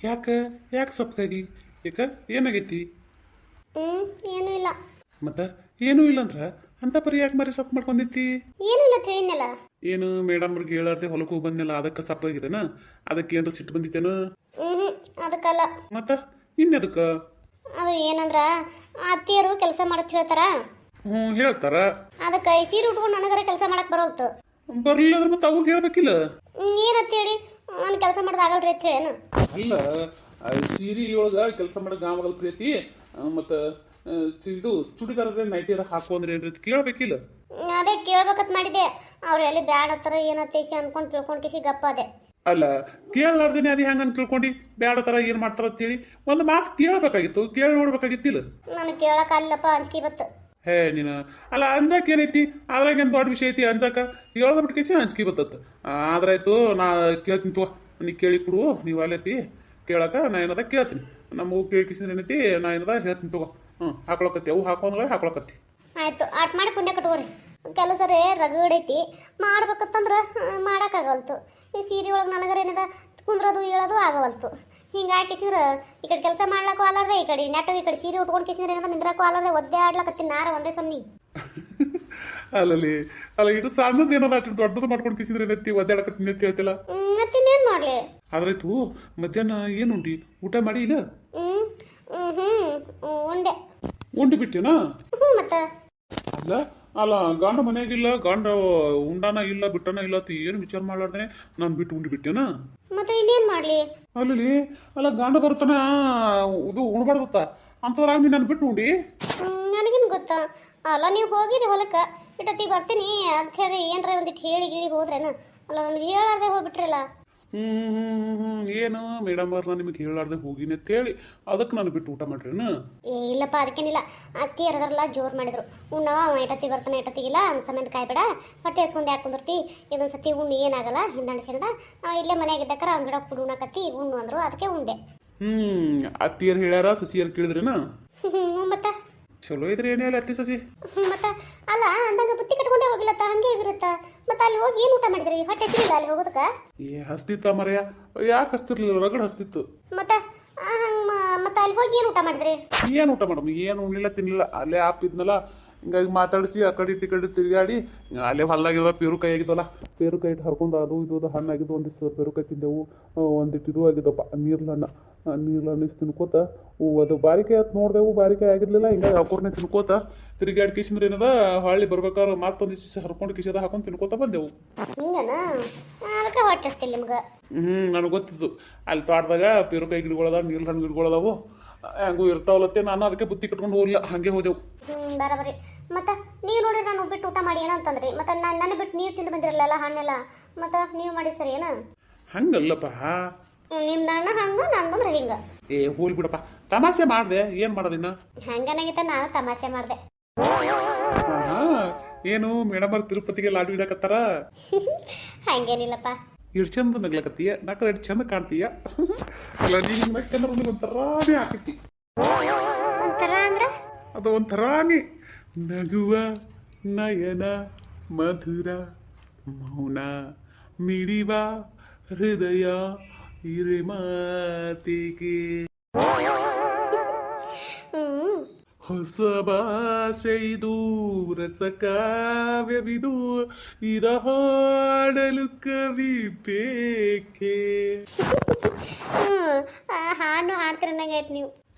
ಯಾಕೆ ಯಾಕೆ ಸಪ್ಕಾಗಿ ಯಾಕ ಏನಾಗೈತಿ? ಏನೂ ಇಲ್ಲ. ಮತ್ತೆ ಏನೂ ಇಲ್ಲ ಅಂದ್ರ ಅಂತ ಪರಿ ಯಾಕೆ ಮರಿ ಸಪ್ ಮಾಡ್ಕೊಂಡಿತ್ತಿ? ಏನೂ ಇಲ್ಲ ತಿಳಿನಲ್ಲ. ಏನು ಮೇಡಮ್ ಅವ್ರಿಗೆ ಹೇಳಾರ್ದೆ ಹೊಲಕ್ಕೂ ಬಂದಿಲ್ಲ ಅದಕ್ಕೆ ಸಪ್ಪಾಗಿರೇನ? ಅದಕ್ಕೆ ಏನ್ರ ಸಿಟ್ಟು ಬಂದಿತ್ತೇನು? ಹ್ಞೂ ಅದಕ್ಕಲ್ಲ. ಮತ್ತ ಇನ್ನದಕ್ಕ? ಅದು ಏನಂದ್ರ ಅತ್ತಿಯರು ಕೆಲಸ ಮಾಡತ್ ಹೇಳ್ತಾರ. ಹೇಳ್ತಾರ. ಅದಕ್ಕೆ ಈ ಸೀರೆ ಉಟ್ಕೊಂಡು ನನಗರ ಕೆಲಸ ಮಾಡಕ್ ಬರೋಲ್ತು. ಬರ್ಲಿಲ್ಲ ಅಂದ್ರೆ ಮತ್ತೆ ಅವಾಗ ಹೇಳ್ಬೇಕಿಲ್ಲ. ಏನಂತೇಳಿ ನಾನು ಕೆಲಸ ಮಾಡೋದು ಆಗಲ್ರಿ ಅಂತ ಹೇಳೇನು? ಅಲ್ಲ ಸೀರೆ ಒಳಗ ಕೆಲಸ ಮಾಡಕ್ ಗಾಮಗಲ್ ಪ್ರೀತಿ ಮತ್ತ ಇದು ಚುಡಿದಾರ ನೈಟಿಯರ ಹಾಕು ಅಂದ್ರೆ ಏನ್ರಿ ಕೇಳ್ಬೇಕಿಲ್ಲ. ಅದೇ ಕೇಳ್ಬೇಕತ್ ಮಾಡಿದ್ದೆ. ಅವ್ರು ಎಲ್ಲಿ ಬ್ಯಾಡ ಹತ್ತಾರ ಏನತ್ತೇಸಿ ಅನ್ಕೊಂಡು ತಿಳ್ಕೊಂಡು ಕಿಸಿ ಗಪ್ಪ ಅದೇ. ಅಲ್ಲ ಕೇಳಲಾರ್ದೇನೆ ಅದು ಹೆಂಗ ತಿಳ್ಕೊಂಡು ಬ್ಯಾಡ ತರ ಏನ್ ಮಾಡ್ತಾರ ಅಂತೇಳಿ ಒಂದು ಮಾತು ಕೇಳ್ಬೇಕಾಗಿತ್ತು, ಕೇಳಿ ನೋಡ್ಬೇಕಾಗಿತ್ತಿಲ್ಲ. ನನಗೆ ಕೇಳಕ್ ಅಲ್ಲಪ್ಪ ಅಂಜಿಕೆ ಬತ್ತು. ಹೇ ನೀನು ಅಲ್ಲ ಅಂಜಾಕ ಏನೈತಿ? ಅದ್ರಾಗ ಏನ್ ದೊಡ್ಡ ವಿಷಯ ಐತಿ ಅಂಜಾಕ? ಹೇಳದ ಬಿಟ್ಟು ಕೇಸಿ ಅಂಜಿಕೆ ಬತ್ತತ್. ಆದ್ರಾಯ್ತು ನಾ ಕೇಳ್ತೀನಿ ತಗೋ, ನೀ ಕೇಳಿ ಕೊಡು. ನೀವು ಅಲ್ಲೈತಿ ಕೇಳಕ ನಾ ಏನದ ಕೇಳ್ತೀನಿ. ನಮಗೂ ಕೇಳಿ ಕಿಸಿದ್ರೆ ಏನೈತಿ ನಾ ಏನದ ಹೇಳ್ತೀನಿ ತಗೋ. ಹಾಕೊಳಕತ್ತಿ ಅವು ಹಾಕೊಂಡ್ರೆ ಹಾಕೊಳಕತ್ತಿ. ಆಯ್ತು ಆಟ ಮಾಡಿ ಪುಣ್ಯ ಕಟ್ಕೋರಿ. ಕೆಲಸ ರೇ ರಗಡೈತಿ ಮಾಡ್ಬೇಕತ್ತಂದ್ರೆ ಮಾಡೋಕ್ಕಾಗಲ್ತು. ಈ ಸೀರೆ ಒಳಗೆ ನನಗರ ಏನದ ಕುಂದ್ರೋದು ಹೇಳೋದು ಆಗವಲ್ತು. ಹಿಂಗೆ ಹಾಕಿಸಿದ್ರೆ ಈ ಕಡೆ ಕೆಲಸ ಮಾಡ್ಲಕ್ಕೂ ಅಲ್ಲಾರ್ದೆ, ಈ ಕಡೆ ನೆಟ್ಟಗೆ ಈ ಕಡೆ ಸೀರೆ ಉಟ್ಕೊಂಡು ಕಿಸಿದ್ರೆ ಏನದ ನಿಂದ್ರಕ್ಕೂ ಅಲ್ಲಾರ್ದೆ ಒದ್ದೆ ಆಡ್ಲಕತ್ತೀನಿ ನಾರ ಒಂದೇ ಸಮ್ನಿ. ಅಲ್ಲಲ್ಲಿ ಅಲ್ಲ ಇದು ಸಣ್ಣದ ಏನದ ಅಷ್ಟು ದೊಡ್ಡದು ಮಾಡ್ಕೊಂಡು ಕಿಸಿದ್ರೆ ಏನೈತಿ ಒದ್ದಾಡಕತ್ತೀನಿ ಅಂತ ಹೇಳ್ತಿಲ್ಲ. ಮತ್ತಿನ್ನೇನು ಮಾಡಲಿ? ಆದ್ರಾಯ್ತು ಮಧ್ಯಾಹ್ನ ಏನು ಉಂಡಿ? ಊಟ ಮಾಡಿ ಇಲ್ಲ? ಉಂಡೆ. ಉಂಡು ಬಿಟ್ಟೇನಾ? ಮತ್ತೆ ಅಲ್ಲ ಅಲ್ಲ ಗಂಡ ಮನೆಯಾಗಿಲ್ಲ, ಗಂಡ ಉಂಡಾನ ಇಲ್ಲ ಬಿಟ್ಟನ ಇಲ್ಲ ಅಂತ ಏನು ವಿಚಾರ ಮಾಡ್ಲಾರ್ದೇನೆ ನಾನು ಬಿಟ್ಟು ಉಂಡು ಬಿಟ್ಟೇನಾ? ಮತ್ತೆ ಇನ್ನೇನು ಮಾಡಲಿ? ಅಲ್ಲಿ ಅಲ್ಲ ಗಂಡ ಬರ್ತಾನ ಇದು ಉಣ್ಬಾರ್ದತ್ತ ಅಂತವ್ರಾಗ ನಾನು ಬಿಟ್ಟು ಉಂಡಿ? ನನಗೇನು ಗೊತ್ತಾ? ಅಲ್ಲ ನೀವು ಹೋಗಿರಿ ಹೊಲಕ್ಕೆ, ಇಟ್ಟೊತ್ತಿಗೆ ಬರ್ತೀನಿ ಅಂತ ಹೇಳಿ ಏನ್ರ ಒಂದಿಟ್ಟು ಹೇಳಿ ಗೀಳಿ ಹೋದ್ರೇನು? ಅಲ್ಲ ನನಗೆ ಹೇಳಾರ್ದೆ ಹೋಗ್ಬಿಟ್ರಲ್ಲ. ಏನು ಮೇಡಮ್ ಅವ್ರ ನಾನು ನಿಮಗೆ ಹೇಳಾರ್ದೆ ಹೋಗಿನಿ ಅಂತೇಳಿ ಅದಕ್ಕೆ ನಾನು ಬಿಟ್ಟು ಊಟ ಮಾಡ್ರೇನು? ಇಲ್ಲಪ್ಪ ಅದಕ್ಕೇನಿಲ್ಲ. ಅತ್ತಿ ಎರದರಲ್ಲ ಜೋರು ಮಾಡಿದ್ರು. ಉಣ್ಣವ ಎಟತ್ತಿ ಬರ್ತಾನೆ ಎಟತ್ತಿಗಿಲ್ಲ ಅಂತ ಸಮೇತ ಕಾಯ್ಬೇಡ, ಹೊಟ್ಟೆ ಎಸ್ಕೊಂಡು ಯಾಕೆ ಕುಂದಿರ್ತಿ, ಇದೊಂದು ಸತಿ ಉಣ್ಣು ಏನಾಗಲ್ಲ ಹಿಂದಂಡು ಸೇರಿದ ಇಲ್ಲೇ ಮನೆಯಾಗಿದ್ದಕ್ಕಾರ ಒಂದು ಗಿಡ ಕುಡು ಉಣ್ಣಕತ್ತಿ ಉಣ್ಣು ಅಂದರು, ಅದಕ್ಕೆ ಉಂಡೆ. ಅತ್ತಿಯರು ಹೇಳ್ಯಾರ ಸಸಿಯರು ಕೇಳಿದ್ರೇನ? ಮತ್ತೆ ಚಲೋ ಇದ್ರೆ ಏನೇ ಅಲ್ಲ ಅತ್ತಿ ಸಸಿ. ಮತ್ತೆ ಅಲ್ಲ ಅಂದಂಗ ಬುತ್ತಿ ಕಟ್ಕೊಂಡೇ ಹೋಗಿಲ್ಲತ್ತ ಹಂಗೆ ಆಗಿರುತ್ತ. ಮತ್ತೆ ಅಲ್ಲಿ ಹೋಗಿ ಏನು ಊಟ ಮಾಡಿದ್ರಿ? ಹೊಟ್ಟೆ ಸಿಗಿಲ್ಲ ಅಲ್ಲಿ ಹೋಗೋದಕ್ಕ? ಹಸ್ತಿತ್ತ ಮರೆಯ ಯಾಕೆ ಹಸ್ತಿರ್ಲಿಲ್ಲ, ರಗಡ್ ಹಸ್ತಿತ್ತು. ಮತ್ತೆ ಮತ್ತೆ ಅಲ್ಲಿ ಹೋಗಿ ಏನು ಊಟ ಮಾಡಿದ್ರಿ? ಏನು ಊಟ ಮಾಡಮ್? ಏನು ಉಣ್ಣಿಲ್ಲ ತಿನ್ನಿಲ್ಲ, ಅಲ್ಲೇ ಆಪಿದ್ನಲ್ಲ. ಹಿಂಗಾಗಿ ಮಾತಾಡಿಸಿ ಆ ಕಡೆ ಇಟ್ಟು ಕಡೆ ತಿರುಗಾಡಿ ಅಲ್ಲೇ ಹೊಲ್ಲಾಗಿರುವ ಪೇರುಕಾಯಿ ಆಗಿದ್ವಲ್ಲ, ಪೇರುಕಾಯಿ ಇಟ್ಟು ಹರ್ಕೊಂಡು ಅದು ಇದು ಹಣ್ಣಾಗಿದ್ದು ಒಂದಿಷ್ಟು ಪೇರುಕಾಯಿ ತಿಂದೆವು. ಒಂದಿಟ್ಟು ಇದು ಆಗಿದ್ದಪ್ಪ ನೀರ್ಲಣ್ಣ. ನೀರ್ಲಣ್ಣ ಇಷ್ಟು ತಿನ್ಕೋತ ಅದು ಬಾರಿಕಾಯಿ ಅಂತ ನೋಡ್ದೆವು, ಬಾರಿಕಾಯಿ ಆಗಿರ್ಲಿಲ್ಲ. ಹಿಂಗಾಗಿ ಹಾಕೋರ್ನೆ ತಿನ್ಕೋತ ತಿರುಗಾಡಿ ಕಿಸಿಂದ್ರೆ ಏನದ ಹೊಳ್ಳಿ ಬರ್ಬೇಕಾದ್ರೆ ಮಾತೊಂದಿಷ್ಟು ಹರ್ಕೊಂಡು ಕಿಸದ ಹಾಕೊಂಡು ತಿನ್ಕೋತ ಬಂದೆವು. ಹಿಂಗನ ಅದಕ್ಕೆ ಹೊಟ್ಟೆ ಹಸ್ತಿಲ್ಲ ನಿಮ್ಗೆ? ನನಗೆ ಗೊತ್ತಿತ್ತು ಅಲ್ಲಿ ತೋಟದಾಗ ಪೇರುಕಾಯಿ ಗಿಡಗಳದಾವ, ನೀರ್ಲ ಹಣ್ಣು ಗಿಡಗಳದಾವು, ಹೆಂಗೂ ಇರ್ತಾವಲ್ಲತ್ತೆ. ನಾನು ಅದಕ್ಕೆ ಬುತ್ತಿ ಕಟ್ಕೊಂಡು ಹೋಗ್ಲಿಲ್ಲ, ಹಾಗೆ ಹೋದೆವು. ಬರಬರಿ. ಮತ್ತೆ ನೀವು ನೋಡ್ರಿ ನಾನು ಬಿಟ್ಟು ಊಟ ಮಾಡಿ ಏನಂತಂದ್ರಿ, ಮತ್ತೆ ನನ್ನ ಬಿಟ್ಟು ನೀವು ತಿಂದು ಬಂದಿರಲ್ಲ ಹಣ್ಣೆಲ್ಲ, ಮತ್ತೆ ನೀವು ಮಾಡಿ ಸರಿ ಏನ? ಹಂಗಲ್ಲಪ್ಪ, ನಿಮ್ದು ಅಣ್ಣ ಹಂಗ ನಂದಂದ್ರೆ ಹಿಂಗ. ಹೋಲ್ ಬಿಡಪ್ಪ, ತಮಾಷೆ ಮಾಡ್ದೆ, ಏನ್ ಮಾಡೋದಿನ್ನ? ಹಂಗನಾಗಿತ್ತ ನಾನು ತಮಾಷೆ ಮಾಡ್ದೆ. ಏನು ಮೇಡಮ್ ಅವ್ರ ತಿರುಪತಿಗೆ ಲಾಡು ಇಡಕತ್ತಾರ? ಹಂಗೇನಿಲ್ಲಪ್ಪ. ಇಷ್ಟು ಚಂದ ನಗ್ಲಕತ್ತೀಯ, ನಕ್ಕ ಎಷ್ಟು ಚಂದ ಕಾಣ್ತೀಯ. ಅಲ್ಲ ನೀನು ನಕ್ಕಂದ್ರೆ ಒಂದು ಒಂಥರಾನೇ ಆಕೈತಿ. ಒಂಥರ ಅಂದ್ರೆ ಅದು ಒಂಥರಾನೇ ನಗುವ ನಯನ ಮಧುರ ಮೌನ ಮಿಡಿವ ಹೃದಯ ಇರೆ ಮಾತಿಗೆ ಹೊಸ ಭಾಷೆಯಿದು ರಸಕಾವ್ಯವಿದು ಇದ ಹಾಡಲು ಕವಿ ಬೇಕೆ. ಹಾಡು ಹಾಡ್ತಿರಂದಂಗಾಯ್ತು ನೀವು.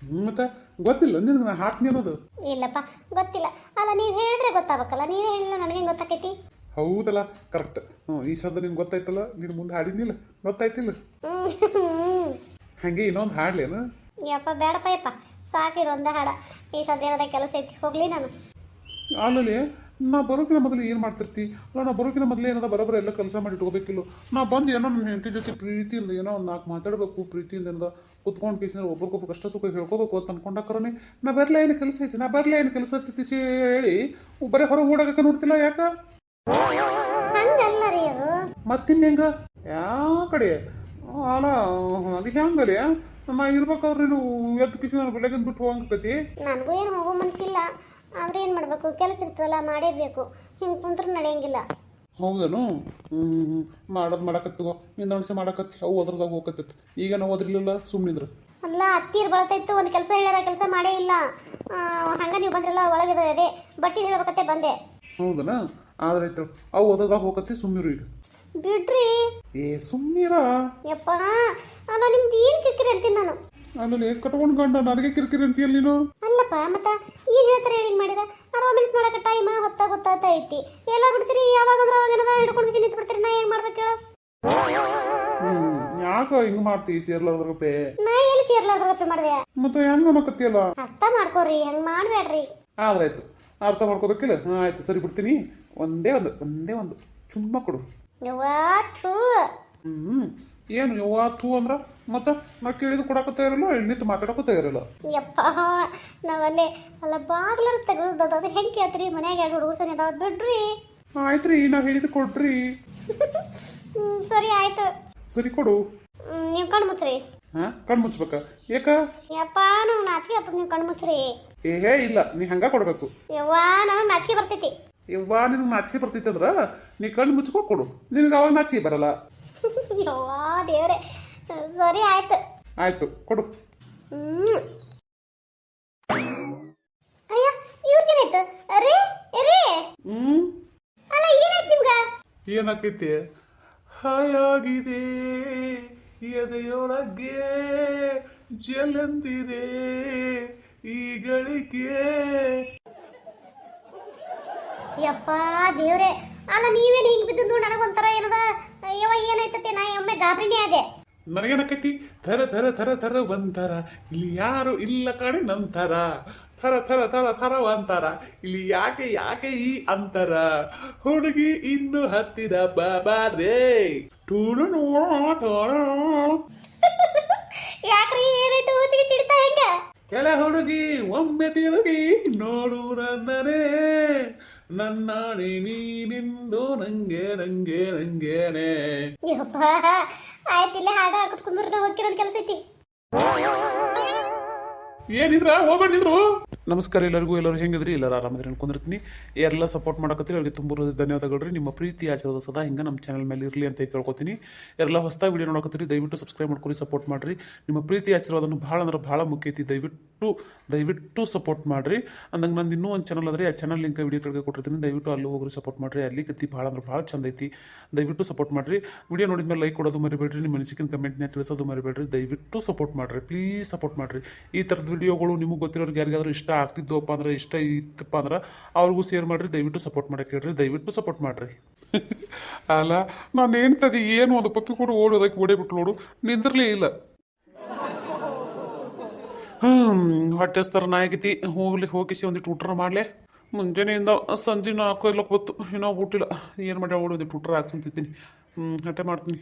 ಮತ್ತೆ ಗೊತ್ತಿಲ್ಲ ನಿನಗೆ ನಾ ಹಾಡ್ತೀನಿ ಅನ್ನೋದು? ಇಲ್ಲಪ್ಪ ಗೊತ್ತಿಲ್ಲ. ಅಲ್ಲ ನೀವು ಹೇಳಿದ್ರೆ ಗೊತ್ತಾಗಬೇಕಲ್ಲ, ನೀವೇ ಹೇಳಿಲ್ಲ ನನಗೆ ಗೊತ್ತಾಕೈತಿ. ಹೌದಲ್ಲ, ಕರೆಕ್ಟ್. ಈ ಶಬ್ದ ನಿನ್ಗೆ ಗೊತ್ತಾಯ್ತಲ್ಲ, ನೀನು ಮುಂದೆ ಹಾಡಿದ್ನಿಲ್ಲ, ಗೊತ್ತಾಯ್ತಿಲ್ಲ. ಹಂಗೆ ಇನ್ನೊಂದು ಹಾಡ್ಲೇನು? ಯಪ್ಪ ಬೇಡಪ್ಪ ಯಪ್ಪ, ಸಾಕಿದು ಒಂದೇ ಹಾಡ. ಈ ಸದ್ಯದ ಕೆಲಸ ಐತಿ, ಹೋಗ್ಲಿ ನಾನು. ಆಮೇಲೆ ನಾ ಬರೋಕಿನ ಮೊದಲು ಏನು ಮಾಡ್ತಿರ್ತಿ? ಅಲ್ಲ ನಾ ಬರೋಕಿನ ಮೊದಲು ಏನದ ಬರೋಬ್ಬರ ಎಲ್ಲ ಕೆಲಸ ಮಾಡಿ ಇಟ್ಕೋಬೇಕಿಲ್ಲ. ನಾ ಬಂದು ಏನೋ ನನ್ನ ಹೆಂಡತಿ ಜೊತೆ ಪ್ರೀತಿಯಿಂದ ಏನೋ ಒಂದು ನಾಲ್ಕು ಮಾತಾಡಬೇಕು, ಪ್ರೀತಿಯಿಂದ ಏನದ ಕುತ್ಕೊಂಡು ಕೇಸಿದ್ರೆ ಒಬ್ರಿಗೊಬ್ರು ಕಷ್ಟ ಸುಖ ಹೇಳ್ಕೋಬೇಕು ಅಂತ ಅನ್ಕೊಂಡಾಕರನೇ ನಾ ಬರಲೇ ಏನು ಕೆಲಸ ಐತಿ, ನಾ ಬರಲೇ ಏನು ಕೆಲಸ ಹತ್ತಿಸಿ ಹೇಳಿ ಬರೀ ಹೊರಗೆ ಓಡಾಗಕ್ಕೆ ನೋಡ್ತಿಲ್ಲ. ಯಾಕ ಹಂಗಲ್ಲ ರೀ ಅದು. ಮತ್ತಿನ್ನ ಹೆಂಗ ಯಾವ ಕಡೆ ಅಲ್ಲ ಅದು ಹೆಂಗಲಿ? ನಾ ಇರ್ಬೇಕಾದ್ರೆ ನೀನು ಎದ್ದು ಕಿಸಿ ನಾನು ಬೆಳಗಿನ ಬಿಟ್ಟು ಹೋಗಂಗತಿ. ನನಗೂ ಏನು ಹೋಗೋ ಮನಸ್ಸಿಲ್ಲ, ಆದ್ರೆ ಏನು ಮಾಡಬೇಕು, ಕೆಲಸ ಇರ್ತದಲ್ಲ ಮಾಡೇಬೇಕು. ಹಿಂಗೆ ಕುಂತ್ರೆ ನಡೆಯಂಗಿಲ್ಲ. ಹೌದನು ಮಾಡೋದು ಮಾಡಕತ್ತಿಗೋ ಇನ್ನೊಂದ್ಸ ಮಾಡಕತ್ತಿ ಅವು ಅದ್ರದಾಗ ಹೋಗಕತ್ತೈತಿ ಈಗ ನಾವು ಓದ್ರಿಲಿಲ್ಲ ಸುಮ್ಮನಿದ್ರು ಅಲ್ಲ ಹತ್ತಿರ ಬಳತೈತು ಒಂದು ಕೆಲಸ ಹೇಳ್ಯಾರ ಕೆಲಸ ಮಾಡೇ ಇಲ್ಲ ಹಂಗ ನೀವು ಬಂದ್ರಲ್ಲ ಒಳಗೆ ಅದೇ ಬಟ್ಟಿ ಹೇಳ್ಬೇಕತ್ತೆ ಬಂದೆ. ಹೌದನ ಆದ್ರಾಯ್ತು ಅವು ಅದ್ರದಾಗ ಹೋಗತ್ತಿ ಸುಮ್ಮನಿರು ಈಗ. ಬಿಡ್ರಿ ಸುಮ್ಮನಿರ ಯಪ್ಪ ಅಲ್ಲ ನಿಮ್ದು ಏನು ಕಿರಿಕಿರಿ ಅಂತೀನಿ ನಾನು. ಅಲ್ಲಿ ಕಟ್ಕೊಂಡು ಗಂಡ ನನಗೆ ಕಿರಿಕಿರಿ ಅಂತೀಯಲ್ಲ ನೀನು. ಅಲ್ಲಪ್ಪ ಮತ್ತ ಏನು ಹೇಳ್ತಾರೆ ಹೇಳಿ ಮಾಡಿರ ರೋಮೆನ್ಸ್ ಮಾಡಕ್ಕೆ ಟೈಮ್ ಗೊತ್ತಾಗ್ತಾ ಐತಿ ಎಲ್ಲ ಬಿಡ್ತೀರಿ ಯಾವಾಗ ಅಂದ್ರೆ ಅವಾಗ ಏನದ ಹಿಡ್ಕೊಂಡು ಬಿಸಿ ನಿಂತು ಬಿಡ್ತೀರಿ ನಾ ಹೆಂಗ್ ಮಾಡ್ಬೇಕು ಹೇಳ. ಯಾಕ ಹಿಂಗ್ ಮಾಡ್ತೀವಿ ಸೇರ್ಲಾರ್ದ್ರ ರೂಪೆ ನಾ ಎಲ್ಲಿ ಸೇರ್ಲಾರ್ದ್ರ ರೂಪೆ ಮಾಡಿದೆ ಮತ್ತೆ ಹೆಂಗ್ ಅನ್ನಕತ್ತಿಯಲ್ಲ ಅರ್ಥ ಮಾಡ್ಕೋರಿ ಹೆಂಗ್ ಮಾಡ್ಬೇಡ್ರಿ. ಆದ್ರಾಯ್ತು ಅರ್ಥ ಮಾಡ್ಕೋಬೇಕಿಲ್ಲ ಆಯ್ತು ಸರಿ ಬಿಡ್ತೀನಿ ಒಂದೇ ಒಂದು ಚುಮ್ಮ ಕೊಡು. ಯಾವತ್ತು ಏನು ಯಾವತ್ತು ಅಂದ್ರ ಮತ್ತ ನಾ ಕೇಳಿದು ಕೊಡಕತ್ತ ಇರಲ್ಲ ನಿಂತು ಮಾತಾಡಕತ್ತ ಇರಲ್ಲ. ಯಪ್ಪ ನಾವಲ್ಲೇ ಅಲ್ಲ ಬಾಗ್ಲರ್ ತೆಗೆದು ಅದು ಹೆಂಗೆ ಕೇಳ್ತೀರಿ ಮನ್ಯಾಗ ಎರಡು ಹುಡುಗರು ಸರಿ ಅದಾವ ಬಿಡ್ರಿ. ಆಯ್ತ್ರಿ ನಾ ಹೇಳಿದ್ದು ಕೊಡ್ರಿ. ಸರಿ ಆಯ್ತು ಸರಿ ಕೊಡು. ನೀವು ಕಣ್ಣು ಮುಚ್ಚ್ರಿ. ಕಣ್ಣು ಮುಚ್ಬೇಕ ಯಾಕ ಯಪ್ಪ ನಾವು ನಾಚಿಕೆ ಆಗ್ತದ ನೀವು ಕಣ್ಣು ಮುಚ್ಚ್ರಿ. ಇಲ್ಲ ನೀ ಹಂಗ ಕೊಡ್ಬೇಕು. ಯವ್ವ ನನಗೆ ನಾಚಿಕೆ ಬರ್ತೈತಿ. ಯವ್ವ ನಿನಗೆ ನಾಚಿಕೆ ಬರ್ತೈತಿ ಅಂದ್ರ ನೀ ಕಣ್ಣು ಮುಚ್ಕೋ ಕೊಡು ನಿನಗೆ ಅವಾಗ ನಾಚಿಕೆ ಬರಲ್ಲ. ಯವ್ವ ದೇವ್ರೆ ಸರಿ ಆಯ್ತು. ಆಯ್ತು ಕೊಡು. ಅಯ್ಯ ಇವ್ರಿಗೇನಾಯ್ತು ಅರೇ ಅರೇ ಅಲ್ಲ ಏನಾಯ್ತು ನಿಮ್ಗ ಏನಾಕೈತಿ ಹಾಯಾಗಿದೆ ಎದೆಯೊಳಗೆ ಜಲಂತಿದೆ ಈ ಗಳಿಕೆ. ಯಪ್ಪ ದೇವ್ರೆ ಅಲ್ಲ ನೀವೇನು ಹಿಂಗ್ ಬಿದ್ದು ನನಗೊಂಥರ ಏನದ ಯವ ಏನಾಯ್ತತೆ ನಾ ಒಮ್ಮೆ ಗಾಬರಿನೇ ಆದೆ. ನನಗೇನಕೈತಿ ಥರ ಥರ ಥರ ಥರ ಒಂಥರ ಇಲ್ಲಿ ಯಾರು ಇಲ್ಲ ಕಡೆ ನಂತರ ಥರ ಥರ ಥರ ಥರ ಒಂಥರ ಇಲ್ಲಿ ಯಾಕೆ ಯಾಕೆ ಈ ಅಂತರ ಹುಡುಗಿ ಇನ್ನು ಹತ್ತಿದ ಬಾಬಾ ರೇ ಟೂಡು ಯಾಕ್ರಿ ಏನಾಯ್ತು ಊಚಿಗೆ ಚಿಡ್ತಾ ಹೆಂಗ ಕೆಳ ಹುಡುಗಿ ಒಮ್ಮೆ ತಿರುಗಿ ನೋಡು ನನ್ನನೇ ನನ್ನಾಣಿ ನೀನಿಂದು ನಂಗೆ ನಂಗೆ ನಂಗೇನೆ. ಯಪ್ಪ ಆಯ್ತಿಲ್ಲ ಹಾಡು ಹಾಕತ್ ಕುಂದ್ರ ನಾ ಹೋಗಿ ನನ್ನ ಕೆಲಸ ಐತಿ. ಏನಿದ್ರ ಹೋಗ್ಬೇಡಿದ್ರು. ನಮಸ್ಕಾರ ಎಲ್ಲರಿಗೂ ಎಲ್ಲರೂ ಹೆಂಗಿದ್ರಿ ಎಲ್ಲರೂ ಆರಾಮದ್ರಿ ಅನ್ಕೊಂಡಿರ್ತೀನಿ. ಎಲ್ಲ ಸಪೋರ್ಟ್ ಮಾಡಕತ್ತೀರಿ ಅವ್ರಿಗೆ ತುಂಬ ಧನ್ಯವಾದಗಳು ರೀ. ನಿಮ್ಮ ಪ್ರೀತಿ ಆಚರದ ಸದಾ ಹಿಂಗೆ ನಮ್ಮ ಚಾನಲ್ ಮೇಲೆ ಇರಲಿ ಅಂತ ಕೇಳ್ಕೊತೀನಿ. ಎಲ್ಲ ಹೊಸದಾಗಿ ವಿಡಿಯೋ ನೋಡಕತ್ತೀರಿ ದಯವಿಟ್ಟು ಸಬ್ಸ್ಕ್ರೈಬ್ ಮಾಡ್ಕೊರಿ ಸಪೋರ್ಟ್ ಮಾಡಿರಿ. ನಿಮ್ಮ ಪ್ರೀತಿ ಆಶೀರ್ವಾದನು ಭಾಳ ಅಂದ್ರೆ ಭಾಳ ಮುಖ್ಯ ಐತಿ. ದಯವಿಟ್ಟು ಸಪೋರ್ಟ್ ಮಾಡಿರಿ. ಅಂದಂಗೆ ನಂದು ಇನ್ನೂ ಒಂದು ಚಾನಲ್ ಅದ್ರಿ ಆ ಚಾನಲ್ ಲಿಂಕ್ ವಿಡಿಯೋ ತೆಗೆದು ಕೊಟ್ಟಿರ್ತೀನಿ ದಯವಿಟ್ಟು ಅಲ್ಲೂ ಹೋಗ್ರಿ ಸಪೋರ್ಟ್ ಮಾಡಿರಿ. ಅಲ್ಲಿ ಗತಿ ಭಾಳ ಅಂದ್ರೆ ಭಾಳ ಚಂದ ಐತಿ ದಯವಿಟ್ಟು ಸಪೋರ್ಟ್ ಮಾಡಿರಿ. ವಿಡಿಯೋ ನೋಡಿದ್ಮೇಲೆ ಲೈಕ್ ಕೊಡೋದು ಮರಿಬೇಡ್ರಿ. ನಿಮ್ಮ ಅನಿಸಿಕೆ ಕಮೆಂಟ್ನ ತಿಳಿಸೋದು ಮರಿಬೇಡ್ರಿ. ದಯವಿಟ್ಟು ಸಪೋರ್ಟ್ ಮಾಡಿರಿ ಪ್ಲೀಸ್ ಸಪೋರ್ಟ್ ಮಾಡಿರಿ. ಈ ಥರದ ವಿಡಿಯೋಗಳು ನಿಮಗೆ ಗೊತ್ತಿರೋರಿಗೆ ಯಾರಿಗಾದ್ರೂ ಇಷ್ಟ ಆಗ್ತಿದ್ದವಪ್ಪ ಅಂದ್ರೆ ಇಷ್ಟ ಇತ್ತಪ್ಪ ಅಂದ್ರೆ ಅವ್ರಿಗೂ ಶೇರ್ ಮಾಡಿರಿ. ದಯವಿಟ್ಟು ಸಪೋರ್ಟ್ ಮಾಡಕ್ಕೆ ಹೇಳ್ರಿ ದಯವಿಟ್ಟು ಸಪೋರ್ಟ್ ಮಾಡಿರಿ. ಅಲ್ಲ ನಾನು ಹೇಳ್ತದೆ ಏನು ಒಂದು ಪಪ್ಪಿ ಕೂಡ ಓಡೋದಕ್ಕೆ ಓಡೇಬಿಟ್ಟು ನೋಡು ನಿಂದಿರಲೇ ಇಲ್ಲ. ಹೊಟ್ಟೆಸ್ತಾರ ನಾಯಕತಿ ಹೋಗಿಸಿ ಒಂದಿಟ್ಟು ಊಟ ಮಾಡಲೆ. ಮುಂಜಾನೆಯಿಂದ ಸಂಜೆ 4 ಇಲ್ಲ 10 ಇನ್ನೂ ಊಟಿಲ್ಲ ಏನು ಮಾಡಿ ಓಡೋದಿಟ್ಟು ಊಟ ಹಾಕ್ಸಂತಿದ್ದೀನಿ. ಅಟ್ಟೆ ಮಾಡ್ತೀನಿ.